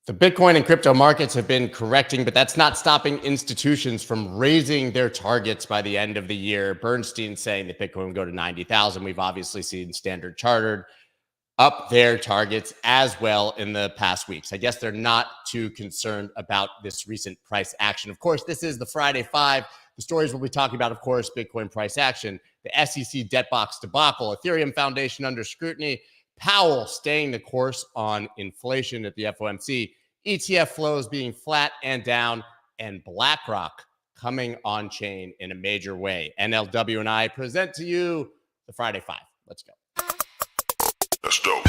The Bitcoin and crypto markets have been correcting, but that's not stopping institutions from raising their targets by the end of the year. Bernstein saying that Bitcoin will go to 90,000. We've obviously seen Standard Chartered up their targets as well in the past weeks. I guess they're not too concerned about this recent price action. Of course, this is the Friday Five. The stories we'll be talking about, of course, Bitcoin price action, the SEC Debtbox debacle, Ethereum Foundation under scrutiny, Powell staying the course on inflation at the FOMC, ETF flows being flat and down, and BlackRock coming on chain in a major way. NLW and I present to you the Friday Five. Let's go. Let's go.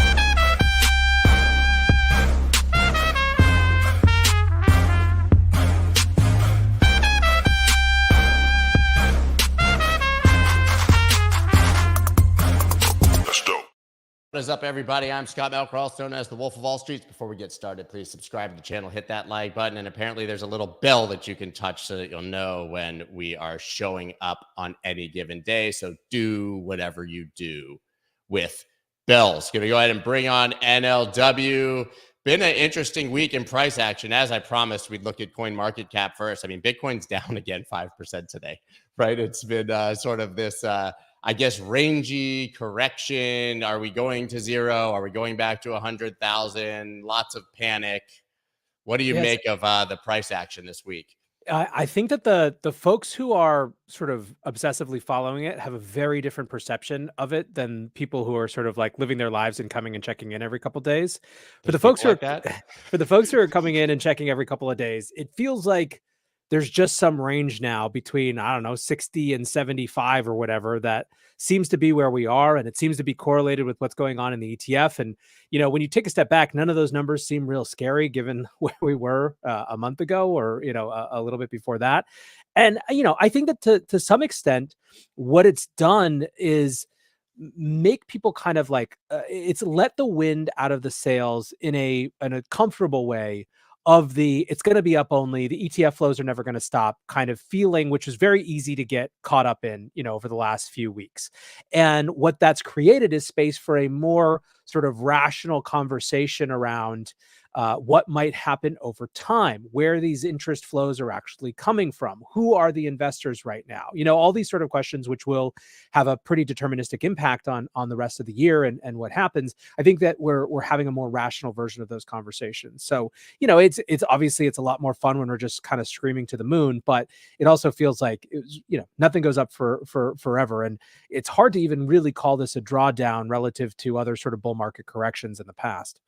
What is up, everybody? I'm Scott Melker, also known as the Wolf of Wall Street. Before we get started, please subscribe to the channel, hit that like button, and apparently there's a little bell that you can touch so that you'll know when we are showing up on any given day. So do whatever you do with bells. Going to go ahead and bring on NLW. Been an interesting week in price action. As I promised, we'd look at coin market cap first. I mean, Bitcoin's down again 5% today, right? It's been sort of this... I guess, rangy correction. Are we going to zero? Are we going back to 100,000? Lots of panic. What do you make of the price action this week? I think that the folks who are sort of obsessively following it have a very different perception of it than people who are sort of like living their lives and coming and checking in every couple of days. For the folks who are coming in and checking every couple of days, it feels like there's just some range now between, I don't know, 60 and 75 or whatever that seems to be where we are. And it seems to be correlated with what's going on in the ETF. And, you know, when you take a step back, none of those numbers seem real scary given where we were a month ago or, you know, a little bit before that. And, you know, I think that to some extent, what it's done is make people kind of like, it's let the wind out of the sails in a comfortable way of the it's going to be up only, the ETF flows are never going to stop kind of feeling, which is very easy to get caught up in, you know, over the last few weeks. And what that's created is space for a more sort of rational conversation around what might happen over time, where these interest flows are actually coming from, who are the investors right now, you know, all these sort of questions, which will have a pretty deterministic impact on the rest of the year and what happens. I think that we're having a more rational version of those conversations. So, you know, it's obviously it's a lot more fun when we're just kind of screaming to the moon, but it also feels like, you know, nothing goes up for forever. And it's hard to even really call this a drawdown relative to other sort of bull market corrections in the past.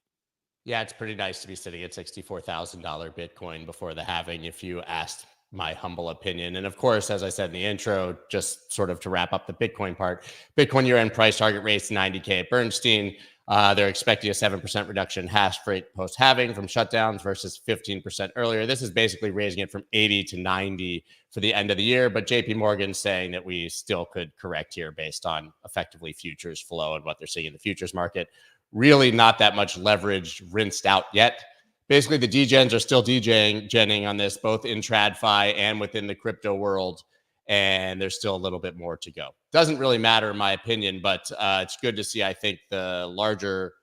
Yeah, it's pretty nice to be sitting at $64,000 Bitcoin before the halving, if you asked my humble opinion. And of course, as I said in the intro, just sort of to wrap up the Bitcoin part, Bitcoin year-end price target rates 90K at Bernstein. They're expecting a 7% reduction in hash rate post-halving from shutdowns versus 15% earlier. This is basically raising it from 80 to 90 for the end of the year. But JP Morgan's saying that we still could correct here based on effectively futures flow and what they're seeing in the futures market. Really not that much leverage rinsed out yet. Basically, the degens are still degenning on this, both in TradFi and within the crypto world. And there's still a little bit more to go. Doesn't really matter in my opinion, but it's good to see, I think, the larger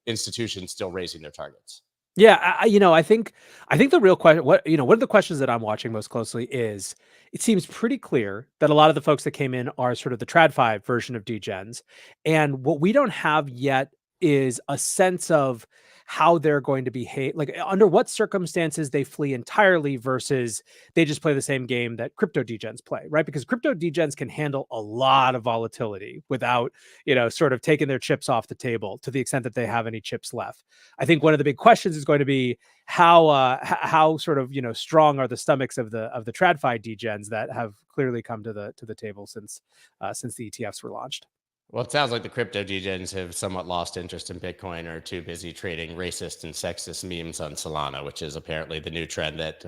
institutions still raising their targets. Yeah, you know, I think the real question, one of the questions that I'm watching most closely is, it seems pretty clear that a lot of the folks that came in are sort of the TradFi version of degens. And what we don't have yet is a sense of how they're going to behave, like under what circumstances they flee entirely versus they just play the same game that crypto degens play, right? Because crypto degens can handle a lot of volatility without, you know, sort of taking their chips off the table to the extent that they have any chips left. I think one of the big questions is going to be how sort of, you know, strong are the stomachs of the TradFi degens that have clearly come to the table since the ETFs were launched. Well, it sounds like the crypto degens have somewhat lost interest in Bitcoin or are too busy trading racist and sexist memes on Solana, which is apparently the new trend that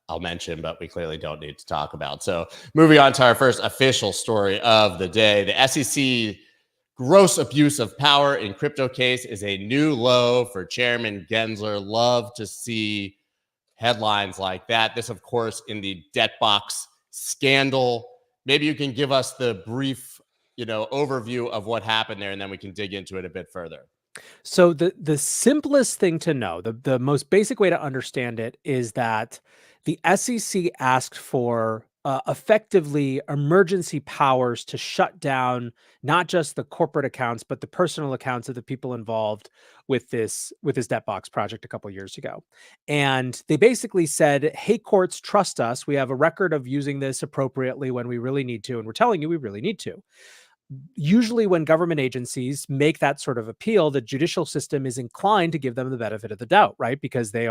I'll mention, but we clearly don't need to talk about. So moving on to our first official story of the day, the SEC gross abuse of power in crypto case is a new low for Chairman Gensler. Love to see headlines like that. This, of course, in the Debtbox scandal. Maybe you can give us the brief overview of what happened there, and then we can dig into it a bit further. So the simplest thing to know, the most basic way to understand it is that the SEC asked for effectively emergency powers to shut down not just the corporate accounts but the personal accounts of the people involved with this debt box project a couple years ago. And they basically said, "Hey, courts, trust us. We have a record of using this appropriately when we really need to, and we're telling you we really need to." Usually when government agencies make that sort of appeal, the judicial system is inclined to give them the benefit of the doubt, right? Because they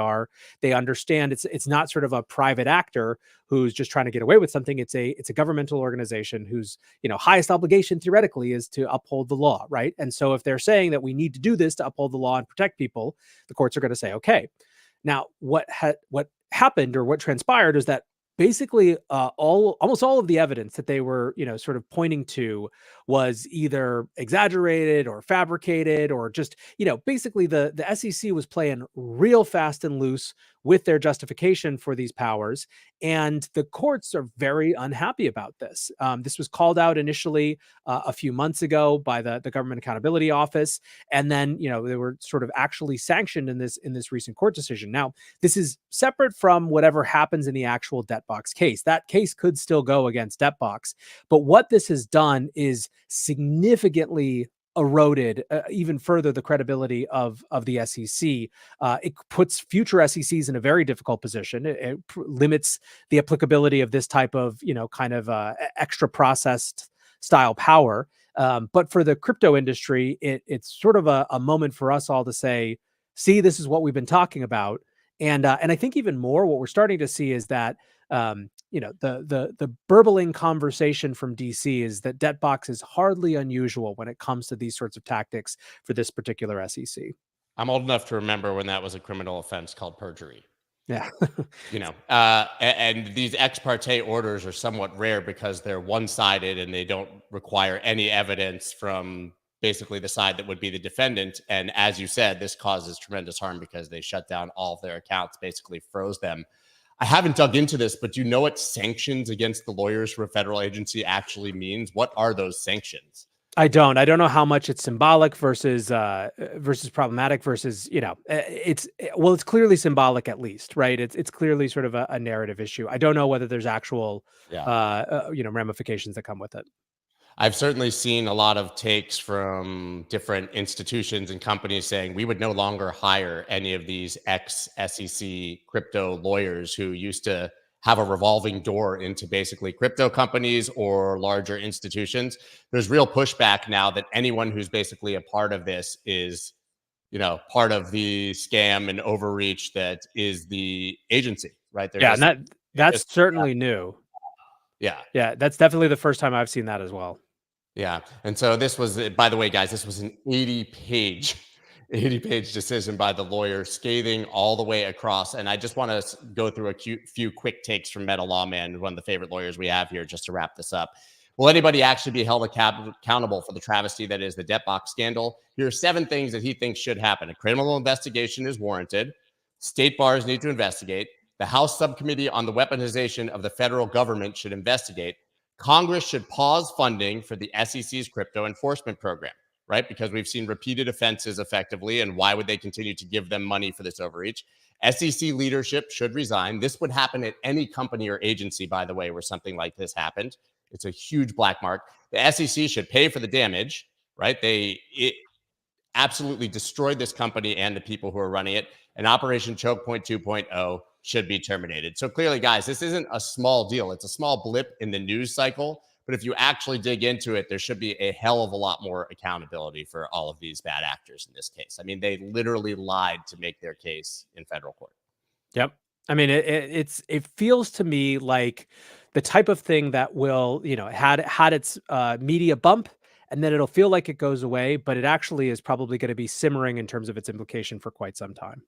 understand it's not sort of a private actor who's just trying to get away with something. It's a governmental organization whose, highest obligation theoretically is to uphold the law, right? And so if they're saying that we need to do this to uphold the law and protect people, the courts are going to say, okay. Now, what happened or what transpired is that basically almost all of the evidence that they were sort of pointing to was either exaggerated or fabricated, or just basically the SEC was playing real fast and loose with their justification for these powers, and the courts are very unhappy about this. This was called out initially a few months ago by the Government Accountability Office, and then they were sort of actually sanctioned in this recent court decision. Now, this is separate from whatever happens in the actual Debtbox case. That case could still go against Debtbox, but what this has done is significantly eroded even further the credibility of the SEC. It puts future SECs in a very difficult position. It limits the applicability of this type of kind of extra processed style power. But for the crypto industry, it's sort of a moment for us all to say, see, this is what we've been talking about. And I think even more what we're starting to see is that the burbling conversation from DC is that Debtbox is hardly unusual when it comes to these sorts of tactics for this particular SEC. I'm old enough to remember when that was a criminal offense called perjury. Yeah. And these ex parte orders are somewhat rare because they're one-sided and they don't require any evidence from basically the side that would be the defendant. And as you said, this causes tremendous harm because they shut down all of their accounts, basically froze them. I haven't dug into this, but do you know what sanctions against the lawyers for a federal agency actually means? What are those sanctions? I don't know how much it's symbolic versus problematic versus, it's clearly symbolic at least, right? It's clearly sort of a narrative issue. I don't know whether there's actual, ramifications that come with it. I've certainly seen a lot of takes from different institutions and companies saying we would no longer hire any of these ex-SEC crypto lawyers who used to have a revolving door into basically crypto companies or larger institutions. There's real pushback now that anyone who's basically a part of this is, part of the scam and overreach that is the agency, right? That's certainly new. Yeah. Yeah, that's definitely the first time I've seen that as well. Yeah. And so this was, by the way, guys, this was an 80-page decision by the lawyer, scathing all the way across. And I just want to go through a few quick takes from Meta Lawman, one of the favorite lawyers we have here, just to wrap this up. Will anybody actually be held accountable for the travesty that is the Debtbox scandal? Here are 7 things that he thinks should happen. A criminal investigation is warranted. State bars need to investigate. The House Subcommittee on the Weaponization of the Federal Government should investigate. Congress should pause funding for the SEC's crypto enforcement program, right? Because we've seen repeated offenses effectively, and why would they continue to give them money for this overreach? SEC leadership should resign. This would happen at any company or agency, by the way, where something like this happened. It's a huge black mark. The SEC should pay for the damage, right? It absolutely destroyed this company and the people who are running it. And Operation Choke Point 2.0 should be terminated. So clearly, guys, this isn't a small deal. It's a small blip in the news cycle. But if you actually dig into it, there should be a hell of a lot more accountability for all of these bad actors in this case. I mean, they literally lied to make their case in federal court. Yep. I mean, it feels to me like the type of thing that will, had its media bump, and then it'll feel like it goes away, but it actually is probably going to be simmering in terms of its implication for quite some time.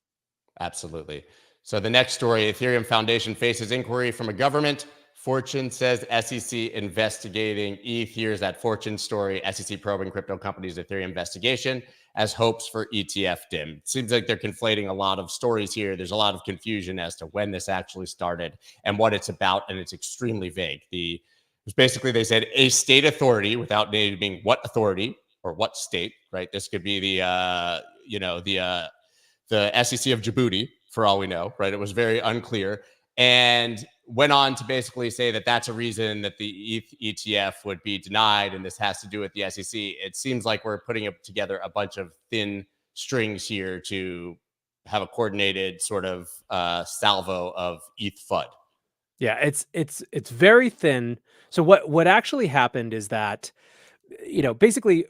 Absolutely. So the next story, Ethereum Foundation faces inquiry from a government. Fortune says SEC investigating ETH. Here's that Fortune story. SEC probing crypto companies' Ethereum investigation as hopes for ETF dim. It seems like they're conflating a lot of stories here. There's a lot of confusion as to when this actually started and what it's about, and it's extremely vague. Basically, they said a state authority without naming what authority or what state, right? This could be the the SEC of Djibouti, for all we know, right? It was very unclear, and went on to basically say that that's a reason that the ETH ETF would be denied, and this has to do with the SEC. It seems like we're putting together a bunch of thin strings here to have a coordinated sort of salvo of ETH FUD. Yeah, it's very thin. So what actually happened is that, basically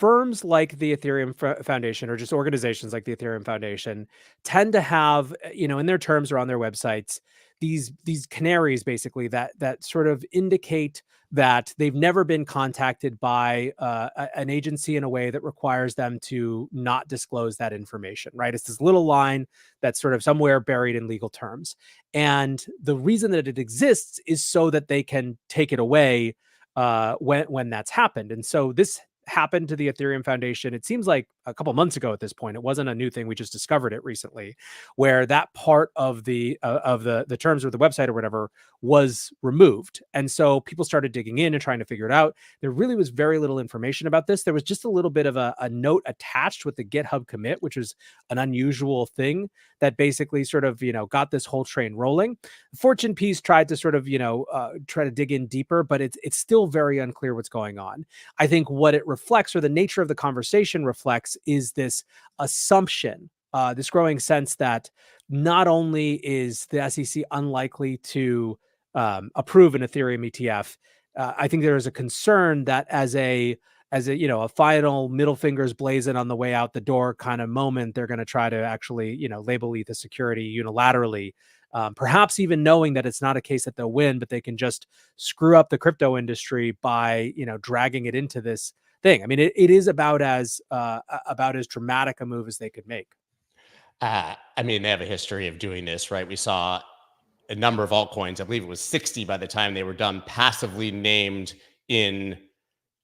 firms like the Ethereum Foundation, or just organizations like the Ethereum Foundation, tend to have, in their terms or on their websites, these canaries basically that sort of indicate that they've never been contacted by an agency in a way that requires them to not disclose that information, right? It's this little line that's sort of somewhere buried in legal terms. And the reason that it exists is so that they can take it away when that's happened. And so this happened to the Ethereum Foundation. It seems like a couple months ago at this point. It wasn't a new thing. We just discovered it recently, where that part of the terms of the website or whatever was removed. And so people started digging in and trying to figure it out. There really was very little information about this. There was just a little bit of a note attached with the GitHub commit, which was an unusual thing that basically sort of, got this whole train rolling. Fortune piece tried to sort of, try to dig in deeper, but it's still very unclear what's going on. I think what it reflects, or the nature of the conversation reflects, is this assumption, this growing sense that not only is the SEC unlikely to approve an Ethereum ETF, I think there is a concern that as a final middle fingers blazing on the way out the door kind of moment, they're going to try to actually label ETH a security unilaterally. Perhaps even knowing that it's not a case that they'll win, but they can just screw up the crypto industry by dragging it into this thing. I mean, it is about as dramatic a move as they could make. I mean, they have a history of doing this, right? We saw a number of altcoins, I believe it was 60 by the time they were done, passively named in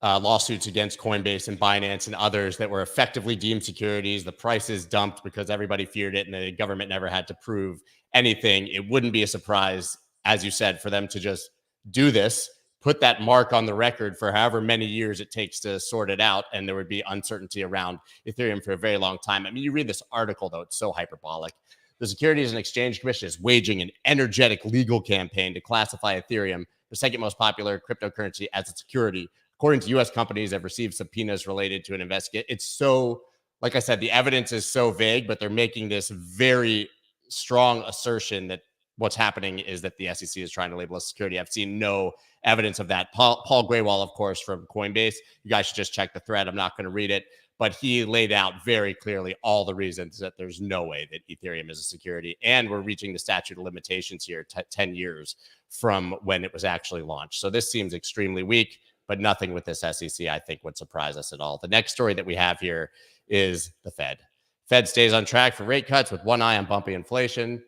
lawsuits against Coinbase and Binance and others that were effectively deemed securities. The prices dumped because everybody feared it, and the government never had to prove anything. It wouldn't be a surprise, as you said, for them to just do this, put that mark on the record for however many years it takes to sort it out, and there would be uncertainty around Ethereum for a very long time. I mean, you read this article, though, it's so hyperbolic. The Securities and Exchange Commission is waging an energetic legal campaign to classify Ethereum, the second most popular cryptocurrency, as a security. According to U.S. companies that have received subpoenas related to an investigation. It's so, like I said, the evidence is so vague, but they're making this very strong assertion that what's happening is that the SEC is trying to label a security. I've seen no evidence of that. Paul Graywall, of course, from Coinbase. You guys should just check the thread. I'm not going to read it, but he laid out very clearly all the reasons that there's no way that Ethereum is a security. And we're reaching the statute of limitations here, 10 years from when it was actually launched. So this seems extremely weak, but nothing with this SEC, I think, would surprise us at all. The next story that we have here is the Fed. Fed stays on track for rate cuts with one eye on bumpy inflation.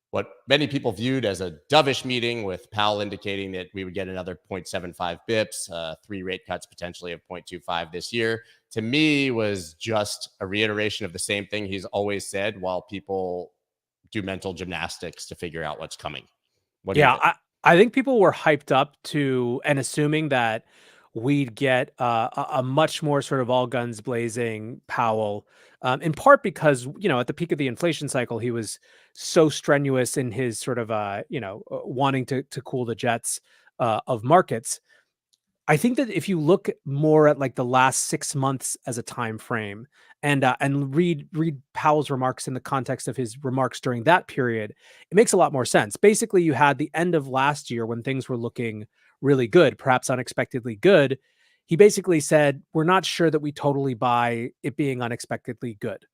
What many people viewed as a dovish meeting, with Powell indicating that we would get another 0.75 bips, 3 rate cuts potentially of 0.25 this year, to me was just a reiteration of the same thing he's always said, while people do mental gymnastics to figure out what's coming. What do you think? I think people were hyped up to and assuming that we'd get a much more sort of all guns blazing Powell, in part because, at the peak of the inflation cycle, he was so strenuous in his sort of, wanting to cool the jets of markets. I think that if you look more at like the last 6 months as a time frame, and read Powell's remarks in the context of his remarks during that period, it makes a lot more sense. Basically, you had the end of last year when things were looking really good, perhaps unexpectedly good. He basically said, we're not sure that we totally buy it being unexpectedly good.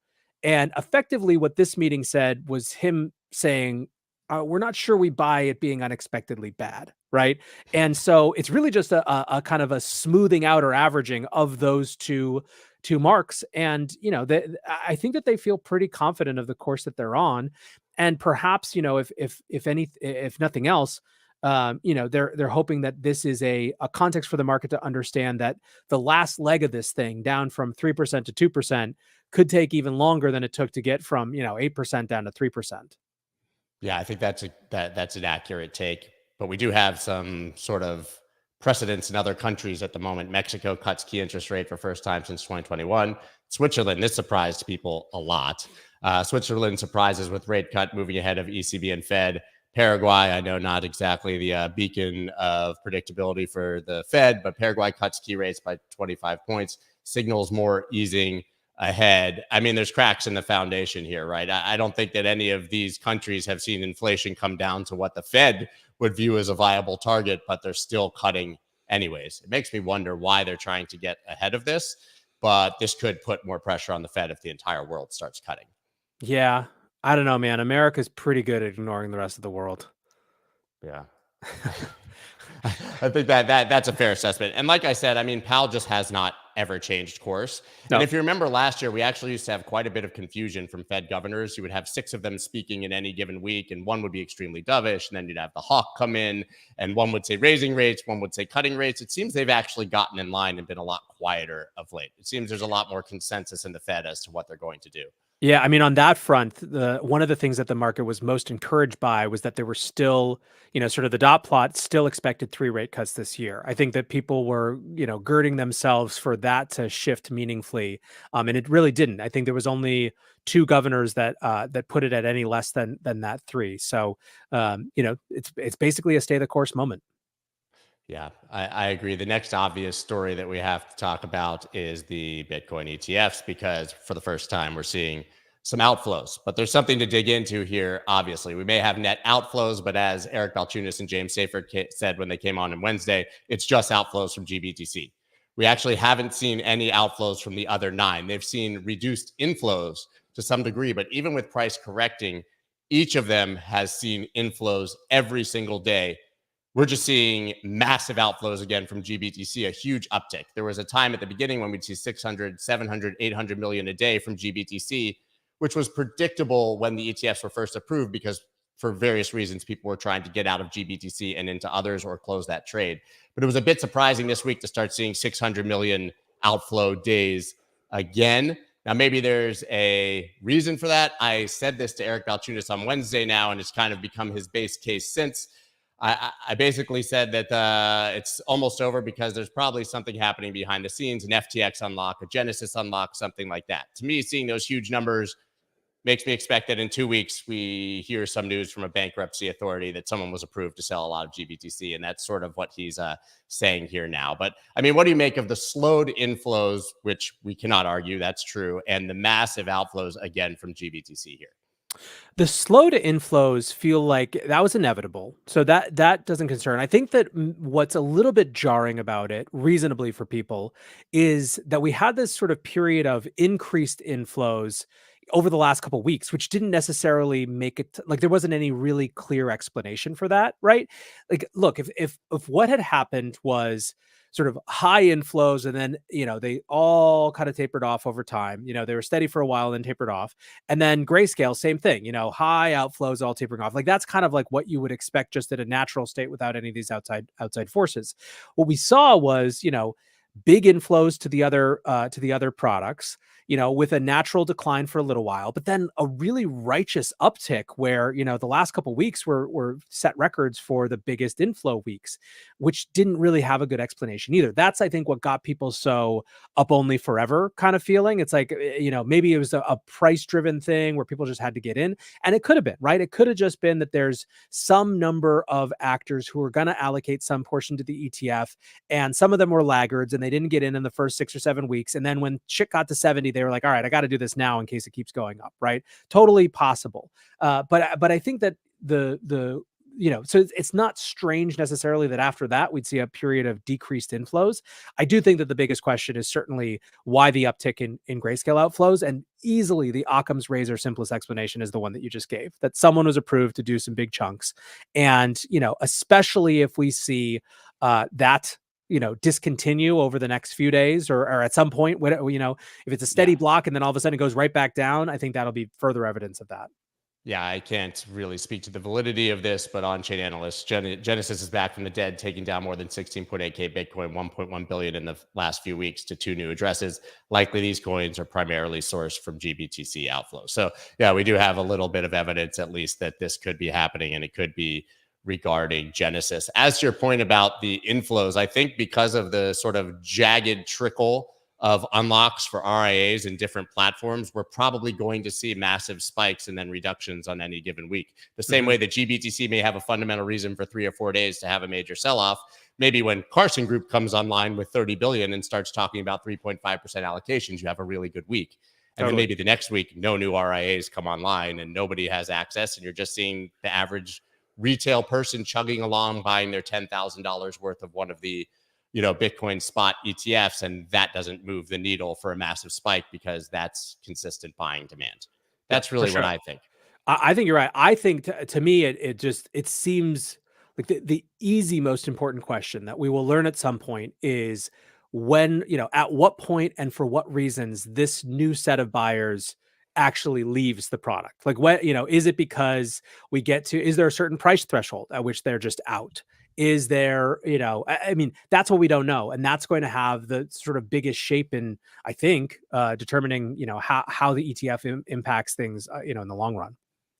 And effectively what this meeting said was him saying, we're not sure we buy it being unexpectedly bad, right? And so it's really just a kind of a smoothing out or averaging of those two marks. And, I think that they feel pretty confident of the course that they're on. And perhaps, if nothing else, they're hoping that this is a context for the market to understand that the last leg of this thing, down from 3% to 2%, could take even longer than it took to get from 8% down to 3%. Yeah, I think that's an accurate take. But we do have some sort of precedents in other countries at the moment. Mexico cuts key interest rate for first time since 2021. Switzerland, this surprised people a lot. Switzerland surprises with rate cut moving ahead of ECB and Fed. Paraguay, I know not exactly the beacon of predictability for the Fed, but Paraguay cuts key rates by 25 points, signals more easing ahead. I mean, there's cracks in the foundation here, right? I don't think that any of these countries have seen inflation come down to what the Fed would view as a viable target, but they're still cutting anyways. It makes me wonder why they're trying to get ahead of this, but this could put more pressure on the Fed if the entire world starts cutting. Yeah. I don't know, man. America's pretty good at ignoring the rest of the world. Yeah. I think that's a fair assessment. And like I said, I mean, Powell just has not ever changed course. No. And if you remember last year, we actually used to have quite a bit of confusion from Fed governors. You would have 6 of them speaking in any given week, and one would be extremely dovish. And then you'd have the hawk come in, and one would say raising rates, one would say cutting rates. It seems they've actually gotten in line and been a lot quieter of late. It seems there's a lot more consensus in the Fed as to what they're going to do. Yeah, I mean, on that front, one of the things that the market was most encouraged by was that there were still, sort of the dot plot still expected 3 rate cuts this year. I think that people were, girding themselves for that to shift meaningfully, and it really didn't. I think there was only 2 governors that put it at any less than that 3. So, it's basically a stay the course moment. Yeah, I agree. The next obvious story that we have to talk about is the Bitcoin ETFs, because for the first time, we're seeing some outflows. But there's something to dig into here. Obviously, we may have net outflows, but as Eric Balchunas and James Seyfert said when they came on Wednesday, it's just outflows from GBTC. We actually haven't seen any outflows from the other 9. They've seen reduced inflows to some degree, but even with price correcting, each of them has seen inflows every single day. We're just seeing massive outflows again from GBTC, a huge uptick. There was a time at the beginning when we'd see 600, 700, 800 million a day from GBTC, which was predictable when the ETFs were first approved, because for various reasons, people were trying to get out of GBTC and into others or close that trade. But it was a bit surprising this week to start seeing 600 million outflow days again. Now, maybe there's a reason for that. I said this to Eric Balchunas on Wednesday now, and it's kind of become his base case since. I basically said that it's almost over because there's probably something happening behind the scenes, an FTX unlock, a Genesis unlock, something like that. To me, seeing those huge numbers makes me expect that in 2 weeks, we hear some news from a bankruptcy authority that someone was approved to sell a lot of GBTC. And that's sort of what he's saying here now. But I mean, what do you make of the slowed inflows, which we cannot argue that's true, and the massive outflows again from GBTC here? The slow to inflows feel like that was inevitable. So that doesn't concern. I think that what's a little bit jarring about it, reasonably for people, is that we had this sort of period of increased inflows over the last couple of weeks, which didn't necessarily make it like there wasn't any really clear explanation for that, right? Like, look, if what had happened was sort of high inflows and then, they all kind of tapered off over time. They were steady for a while and then tapered off. And then Grayscale, same thing, high outflows all tapering off. Like that's kind of like what you would expect just at a natural state without any of these outside forces. What we saw was, big inflows to the other products, with a natural decline for a little while, but then a really righteous uptick where, the last couple of weeks were set records for the biggest inflow weeks, which didn't really have a good explanation either. That's, I think, what got people so up only forever kind of feeling. It's like, maybe it was a price driven thing where people just had to get in, and it could have been, right? It could have just been that there's some number of actors who are going to allocate some portion to the ETF, and some of them were laggards and they didn't get in the first 6 or 7 weeks. And then when shit got to 70, they were like, all right, I got to do this now in case it keeps going up, right? Totally possible. But I think that so it's not strange necessarily that after that we'd see a period of decreased inflows. I do think that the biggest question is certainly why the uptick in Grayscale outflows, and easily the Occam's razor simplest explanation is the one that you just gave, that someone was approved to do some big chunks. And, especially if we see that discontinue over the next few days or at some point, if it's a steady block and then all of a sudden it goes right back down, I think that'll be further evidence of that. Yeah, I can't really speak to the validity of this, but on-chain analysts, Genesis is back from the dead, taking down more than 16.8K Bitcoin, 1.1 billion in the last few weeks to 2 new addresses. Likely these coins are primarily sourced from GBTC outflow. So yeah, we do have a little bit of evidence at least that this could be happening, and it could be regarding Genesis. As to your point about the inflows, I think because of the sort of jagged trickle of unlocks for RIAs in different platforms, we're probably going to see massive spikes and then reductions on any given week. The same way that GBTC may have a fundamental reason for 3 or 4 days to have a major sell-off. Maybe when Carson Group comes online with 30 billion and starts talking about 3.5% allocations, you have a really good week. And then maybe the next week, no new RIAs come online and nobody has access. And you're just seeing the average retail person chugging along, buying their $10,000 worth of one of the Bitcoin spot ETFs, and that doesn't move the needle for a massive spike because that's consistent buying demand. That's really what I think. I think you're right. I think to me, it seems like the easy, most important question that we will learn at some point is when, at what point and for what reasons this new set of buyers actually leaves the product. Like what, is it because is there a certain price threshold at which they're just out? Is there, I mean, that's what we don't know. And that's going to have the sort of biggest shape in, I think, determining, how the ETF impacts things, in the long run.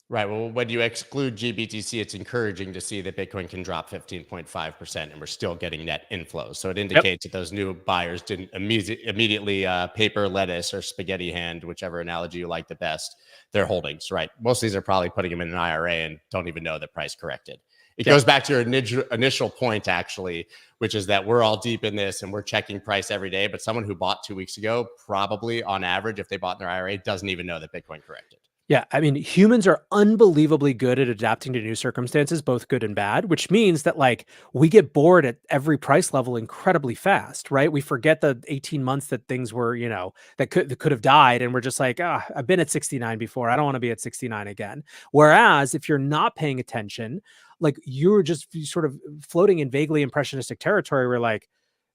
Right. Well, when you exclude GBTC, it's encouraging to see that Bitcoin can drop 15.5% and we're still getting net inflows. So it indicates that those new buyers didn't immediately paper lettuce or spaghetti hand, whichever analogy you like the best, their holdings. Right. Most of these are probably putting them in an IRA and don't even know that price corrected. It goes back to your initial point, actually, which is that we're all deep in this and we're checking price every day. But someone who bought 2 weeks ago, probably on average, if they bought in their IRA, doesn't even know that Bitcoin corrected. Yeah, I mean, humans are unbelievably good at adapting to new circumstances, both good and bad, which means that like we get bored at every price level incredibly fast, right? We forget the 18 months that things were, that could have died, and we're just like, I've been at 69 before. I don't want to be at 69 again. Whereas if you're not paying attention, like you're just sort of floating in vaguely impressionistic territory where like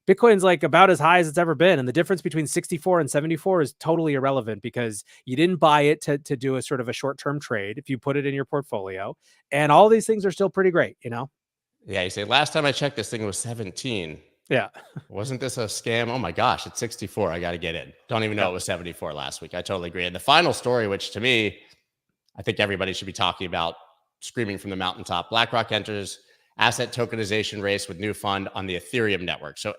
Bitcoin's like about as high as it's ever been. And the difference between 64 and 74 is totally irrelevant because you didn't buy it to do a sort of a short-term trade if you put it in your portfolio. And all these things are still pretty great, Yeah, you say, last time I checked, this thing was 17. Yeah. Wasn't this a scam? Oh my gosh, it's 64. I got to get in. Don't even know it was 74 last week. I totally agree. And the final story, which to me, I think everybody should be talking about, screaming from the mountaintop, BlackRock enters asset tokenization race with new fund on the Ethereum network. So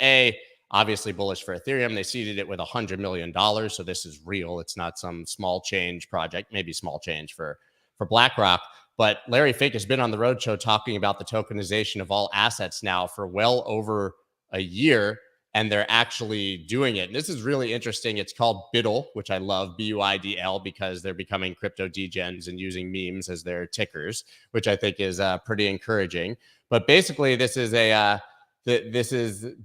obviously bullish for Ethereum. They seeded it with $100 million. So this is real. It's not some small change project, maybe small change for BlackRock. But Larry Fink has been on the roadshow talking about the tokenization of all assets now for well over a year. And they're actually doing it. And this is really interesting. It's called BUIDL, which I love, BUIDL, because they're becoming crypto degens and using memes as their tickers, which I think is pretty encouraging. But basically, this is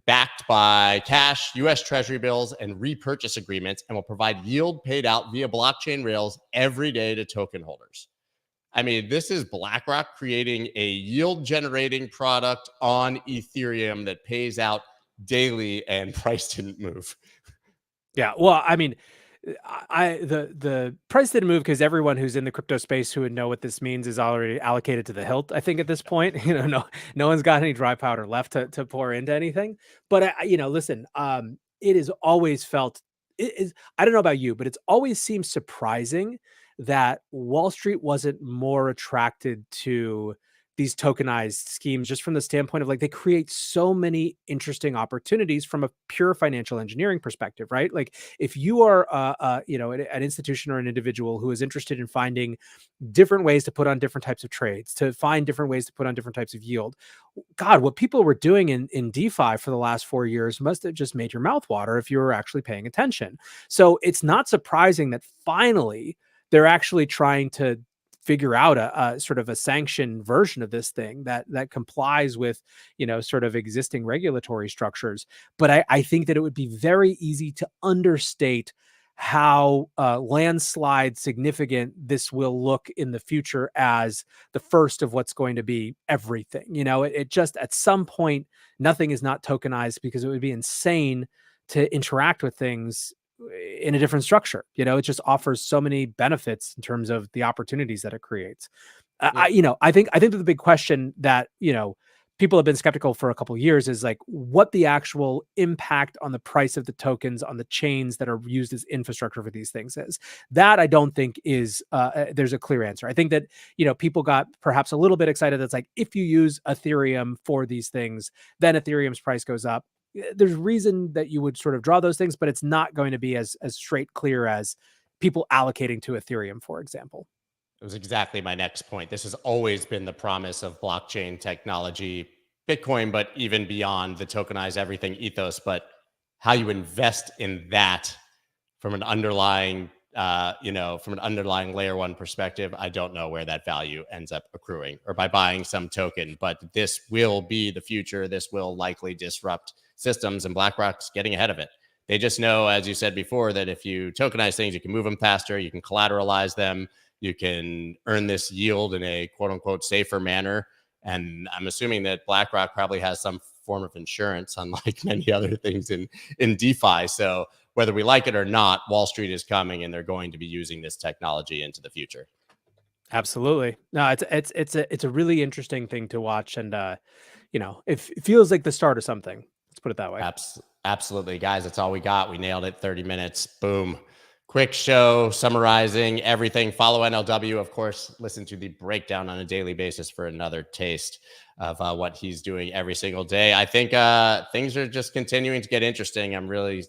backed by cash, U.S. Treasury bills, and repurchase agreements, and will provide yield paid out via blockchain rails every day to token holders. I mean, this is BlackRock creating a yield-generating product on Ethereum that pays out daily, and price didn't move. Yeah, well, I mean, the price didn't move because everyone who's in the crypto space who would know what this means is already allocated to the hilt. I think at this point, no one's got any dry powder left to pour into anything. But listen, it is always felt. It is. I don't know about you, but it's always seemed surprising that Wall Street wasn't more attracted to these tokenized schemes, just from the standpoint of like they create so many interesting opportunities from a pure financial engineering perspective, right? Like if you are an institution or an individual who is interested in finding different ways to put on different types of trades, to find different ways to put on different types of yield, God, what people were doing in DeFi for the last 4 years must have just made your mouth water if you were actually paying attention. So it's not surprising that finally they're actually trying to figure out a sort of a sanctioned version of this thing that complies with, sort of existing regulatory structures. But I think that it would be very easy to understate how landslide significant this will look in the future as the first of what's going to be everything. It just, at some point, nothing is not tokenized because it would be insane to interact with things in a different structure. It just offers so many benefits in terms of the opportunities that it creates. I think that the big question that, people have been skeptical for a couple of years is like what the actual impact on the price of the tokens on the chains that are used as infrastructure for these things is. That I don't think is there's a clear answer. I think that, people got perhaps a little bit excited. That's like, if you use Ethereum for these things, then Ethereum's price goes up. there's reason that you would sort of draw those things, but it's not going to be as straight clear as people allocating to Ethereum, for example. It was exactly my next point. This has always been the promise of blockchain technology, Bitcoin, but even beyond the tokenize everything ethos. But how you invest in that from an underlying, from an underlying layer one perspective, I don't know where that value ends up accruing, or by buying some token. But this will be the future. This will likely disrupt systems, and BlackRock's getting ahead of it. They just know, as you said before, that if you tokenize things, you can move them faster, you can collateralize them, you can earn this yield in a quote unquote safer manner. And I'm assuming that BlackRock probably has some form of insurance, unlike many other things in DeFi. So whether we like it or not, Wall Street is coming, and they're going to be using this technology into the future. Absolutely. No, it's a really interesting thing to watch, and it feels like the start of something. Let's put it that way. Absolutely, guys. That's all we got. We nailed it. 30 minutes. Boom. Quick show summarizing everything. Follow NLW, of course. Listen to the breakdown on a daily basis for another taste of what he's doing every single day. I think things are just continuing to get interesting. I'm really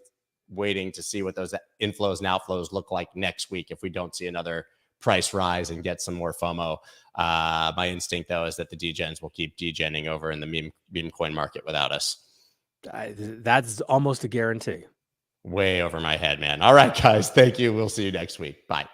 waiting to see what those inflows and outflows look like next week if we don't see another price rise and get some more FOMO. My instinct, though, is that the degens will keep degenning over in the meme coin market without us. That's almost a guarantee. Way over my head, man. All right, guys. Thank you. We'll see you next week. Bye.